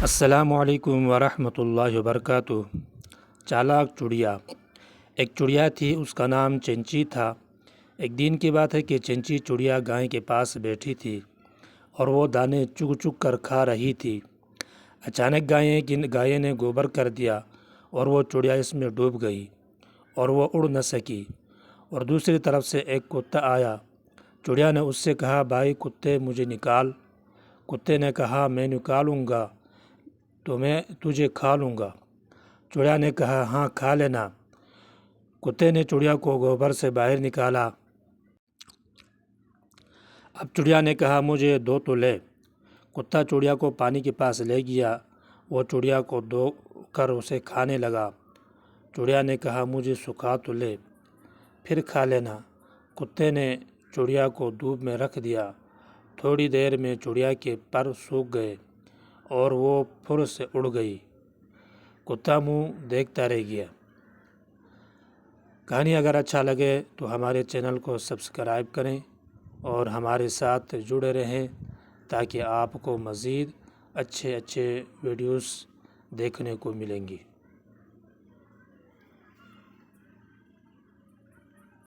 السلام علیکم ورحمۃ اللہ وبرکاتہ۔ چالاک چڑیا۔ ایک چڑیا تھی، اس کا نام چنچی تھا۔ ایک دن کی بات ہے کہ چنچی چڑیا گائے کے پاس بیٹھی تھی اور وہ دانے چگ چگ کر کھا رہی تھی۔ اچانک گائے نے گوبر کر دیا اور وہ چڑیا اس میں ڈوب گئی اور وہ اڑ نہ سکی۔ اور دوسری طرف سے ایک کتا آیا۔ چڑیا نے اس سے کہا، بھائی کتے مجھے نکال۔ کتے نے کہا، میں نکالوں گا تو میں تجھے کھا لوں گا۔ چڑیا نے کہا، ہاں کھا لینا۔ کتے نے چڑیا کو گوبر سے باہر نکالا۔ اب چڑیا نے کہا، مجھے دو تو لے۔ کتا چڑیا کو پانی کے پاس لے گیا۔ وہ چڑیا کو دو کر اسے کھانے لگا۔ چڑیا نے کہا، مجھے سکھا تو لے، پھر کھا لینا۔ کتے نے چڑیا کو دھوپ میں رکھ دیا۔ تھوڑی دیر میں چڑیا کے پر سوکھ گئے اور وہ پھر سے اڑ گئی۔ کتا منہ دیکھتا رہ گیا۔ کہانی اگر اچھا لگے تو ہمارے چینل کو سبسکرائب کریں اور ہمارے ساتھ جڑے رہیں تاکہ آپ کو مزید اچھے ویڈیوز دیکھنے کو ملیں گی۔